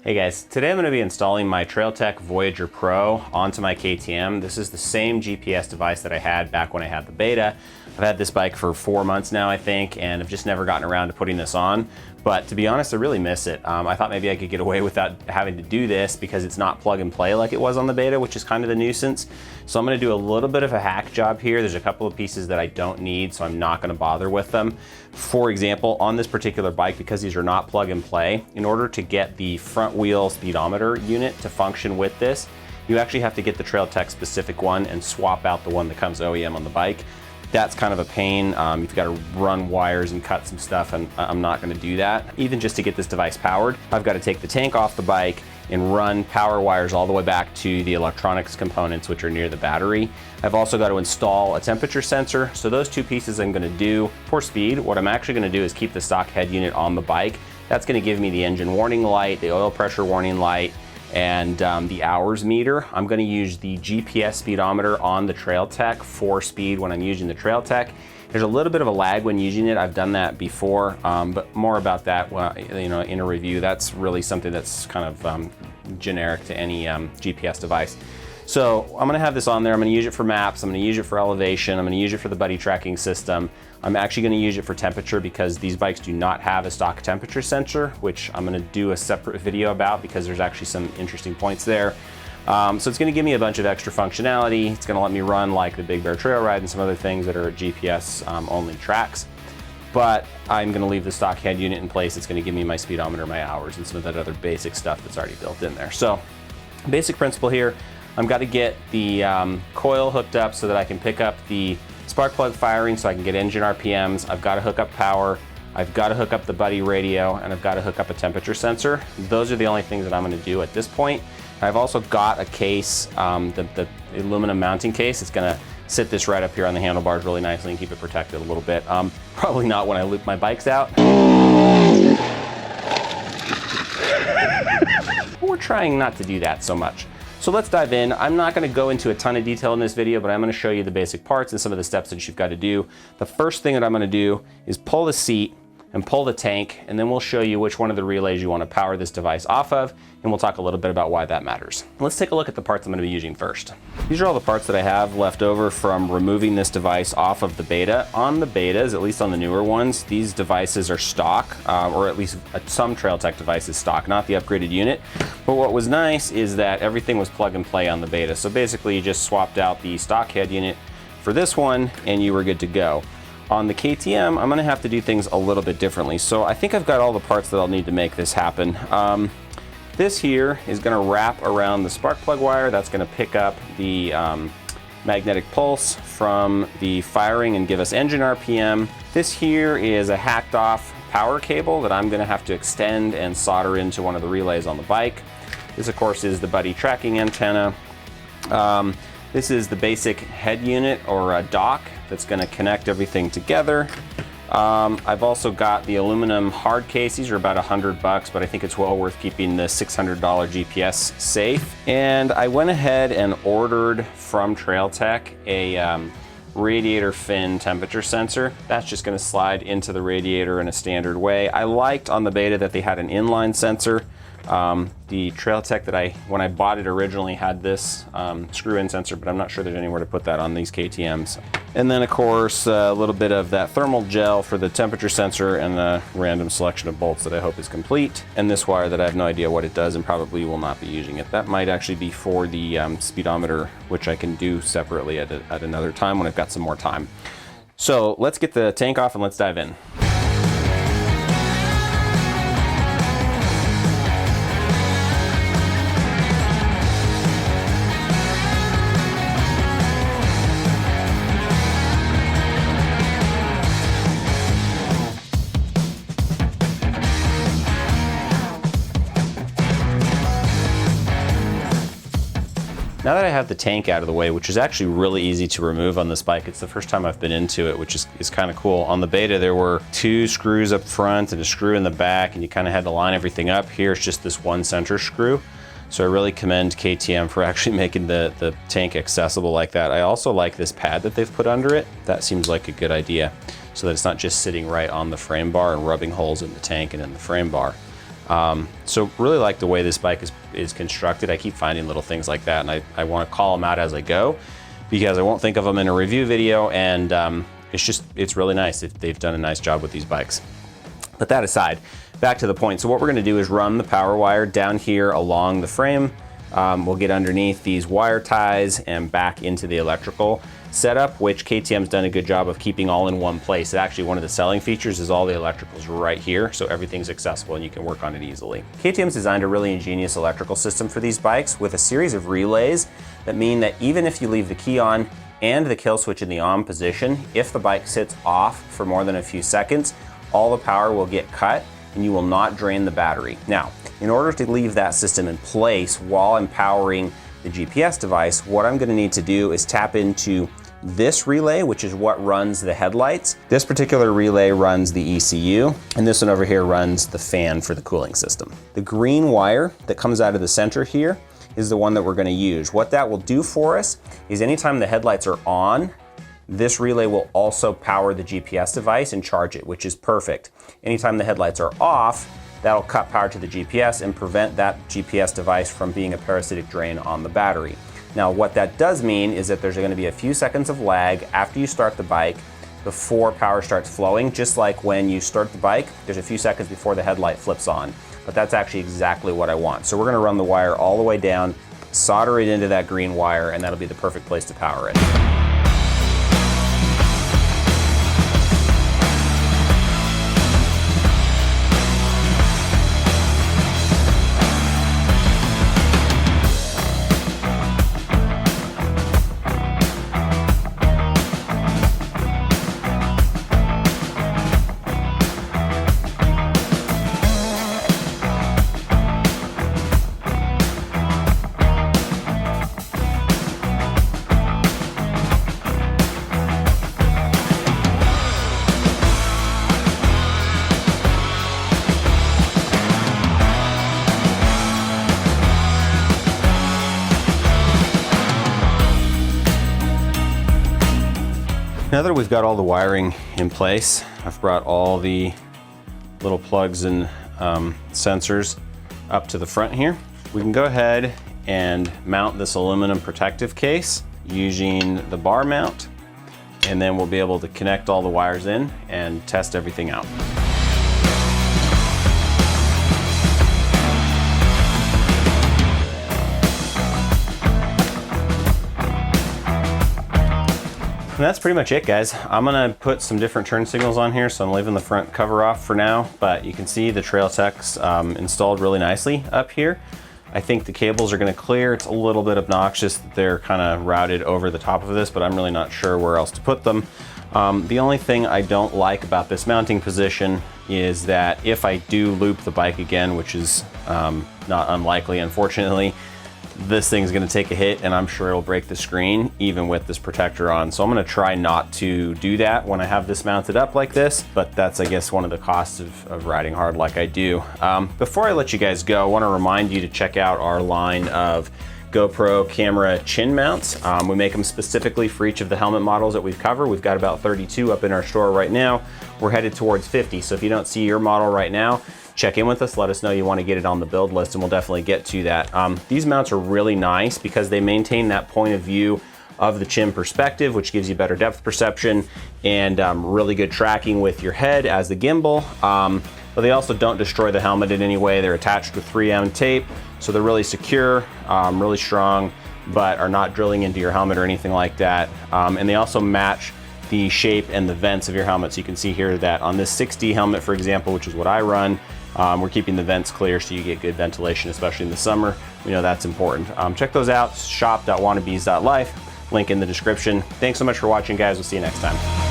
Hey guys, today I'm going to be installing my Trailtech Voyager Pro onto my KTM. This is the same GPS device that I had back when I had the beta. I've had this bike for 4 months now, I think, and I've just never gotten around to putting this on. But to be honest, I really miss it. I thought maybe I could get away without having to do this because it's not plug and play like it was on the beta, which is kind of the nuisance. So I'm going to do a little bit of a hack job here. There's a couple of pieces that I don't need, so I'm not going to bother with them. For example, on this particular bike, because these are not plug and play, in order to get the front wheel speedometer unit to function with this, you actually have to get the Trailtech specific one and swap out the one that comes OEM on the bike. That's kind of a pain. You've got to run wires and cut some stuff, and I'm not going to do that. Even just to get this device powered, I've got to take the tank off the bike and run power wires all the way back to the electronics components, which are near the battery. I've also got to install a temperature sensor. So those two pieces I'm going to do for speed. What I'm actually going to do is keep the stock head unit on the bike. That's going to give me the engine warning light, the oil pressure warning light, and the hours meter. I'm going to use the GPS speedometer on the Trailtech for speed when I'm using the Trailtech. There's a little bit of a lag when using it. I've done that before, but more about that in a review. That's really something that's kind of generic to any GPS device. So I'm going to have this on there. I'm going to use it for maps. I'm going to use it for elevation. I'm going to use it for the buddy tracking system. I'm actually going to use it for temperature because these bikes do not have a stock temperature sensor, which I'm going to do a separate video about because there's actually some interesting points there. So it's going to give me a bunch of extra functionality. It's going to let me run like the Big Bear Trail Ride and some other things that are GPS only tracks. But I'm going to leave the stock head unit in place. It's going to give me my speedometer, my hours, and some of that other basic stuff that's already built in there. So basic principle here, I've got to get the coil hooked up so that I can pick up the spark plug firing so I can get engine RPMs. I've got to hook up power. I've got to hook up the buddy radio, and I've got to hook up a temperature sensor. Those are the only things that I'm going to do at this point. I've also got a case, the aluminum mounting case. It's going to sit this right up here on the handlebars really nicely and keep it protected a little bit. Probably not when I loop my bikes out. We're trying not to do that so much. So let's dive in. I'm not going to go into a ton of detail in this video, but I'm going to show you the basic parts and some of the steps that you've got to do. The first thing that I'm going to do is pull the seat and pull the tank, and then we'll show you which one of the relays you want to power this device off of, and we'll talk a little bit about why that matters. Let's take a look at the parts I'm going to be using first. These are all the parts that I have left over from removing this device off of the beta. On the betas, at least on the newer ones, these devices are stock, or at least some Trailtech devices stock, not the upgraded unit. But what was nice is that everything was plug and play on the beta. So basically you just swapped out the stock head unit for this one and you were good to go. On the KTM, I'm gonna have to do things a little bit differently. So I think I've got all the parts that I'll need to make this happen. This here is gonna wrap around the spark plug wire. That's gonna pick up the magnetic pulse from the firing and give us engine RPM. This here is a hacked off power cable that I'm gonna have to extend and solder into one of the relays on the bike. This of course is the buddy tracking antenna. This is the basic head unit or a dock that's going to connect everything together. I've also got the aluminum hard case. These are about $100, but I think it's well worth keeping the $600 GPS safe. And I went ahead and ordered from Trailtech a radiator fin temperature sensor. That's just going to slide into the radiator in a standard way. I liked on the beta that they had an inline sensor. The Trailtech that when I bought it originally had this screw-in sensor, but I'm not sure there's anywhere to put that on these KTMs. And then of course a little bit of that thermal gel for the temperature sensor and the random selection of bolts that I hope is complete. And this wire that I have no idea what it does and probably will not be using it. That might actually be for the speedometer, which I can do separately at another time when I've got some more time. So let's get the tank off and let's dive in. Now that I have the tank out of the way, which is actually really easy to remove on this bike, it's the first time I've been into it, which is kind of cool. On the beta, there were 2 screws up front and a screw in the back, and you kind of had to line everything up. Here, it's just this one center screw. So I really commend KTM for actually making the tank accessible like that. I also like this pad that they've put under it. That seems like a good idea, so that it's not just sitting right on the frame bar and rubbing holes in the tank and in the frame bar. So really like the way this bike is constructed. I keep finding little things like that, and I want to call them out as I go, because I won't think of them in a review video, and it's really nice. They've done a nice job with these bikes. But that aside, back to the point. So what we're gonna do is run the power wire down here along the frame. We'll get underneath these wire ties and back into the electrical setup, which KTM's done a good job of keeping all in one place. Actually, one of the selling features is all the electricals right here, so everything's accessible and you can work on it easily. KTM's designed a really ingenious electrical system for these bikes with a series of relays that mean that even if you leave the key on and the kill switch in the on position, if the bike sits off for more than a few seconds, all the power will get cut and you will not drain the battery. Now, in order to leave that system in place while I'm powering the GPS device, what I'm gonna need to do is tap into this relay, which is what runs the headlights. This particular relay runs the ECU, and this one over here runs the fan for the cooling system. The green wire that comes out of the center here is the one that we're gonna use. What that will do for us is anytime the headlights are on, this relay will also power the GPS device and charge it, which is perfect. Anytime the headlights are off, that'll cut power to the GPS and prevent that GPS device from being a parasitic drain on the battery. Now, what that does mean is that there's gonna be a few seconds of lag after you start the bike before power starts flowing. Just like when you start the bike, there's a few seconds before the headlight flips on. But that's actually exactly what I want. So we're gonna run the wire all the way down, solder it into that green wire, and that'll be the perfect place to power it. Now that we've got all the wiring in place, I've brought all the little plugs and sensors up to the front here. We can go ahead and mount this aluminum protective case using the bar mount, and then we'll be able to connect all the wires in and test everything out. And that's pretty much it, guys. I'm gonna put some different turn signals on here, so I'm leaving the front cover off for now, but you can see the Trail Tech's installed really nicely up here. I think the cables are gonna clear. It's a little bit obnoxious that they're kind of routed over the top of this, but I'm really not sure where else to put them. The only thing I don't like about this mounting position is that if I do loop the bike again, which is not unlikely, unfortunately, this thing's gonna take a hit and I'm sure it'll break the screen even with this protector on. So I'm gonna try not to do that when I have this mounted up like this, but that's, I guess, one of the costs of riding hard like I do. Before I let you guys go, I wanna remind you to check out our line of GoPro camera chin mounts. We make them specifically for each of the helmet models that we've covered. We've got about 32 up in our store right now. We're headed towards 50, so if you don't see your model right now, check in with us, let us know you want to get it on the build list, and we'll definitely get to that. These mounts are really nice because they maintain that point of view of the chin perspective, which gives you better depth perception and really good tracking with your head as the gimbal. But they also don't destroy the helmet in any way. They're attached with 3M tape, so they're really secure, really strong, but are not drilling into your helmet or anything like that. And they also match the shape and the vents of your helmet. So you can see here that on this 6D helmet, for example, which is what I run, we're keeping the vents clear so you get good ventilation, especially in the summer. We know that's important. Check those out, shop.wannabes.life, link in the description. Thanks so much for watching, guys. We'll see you next time.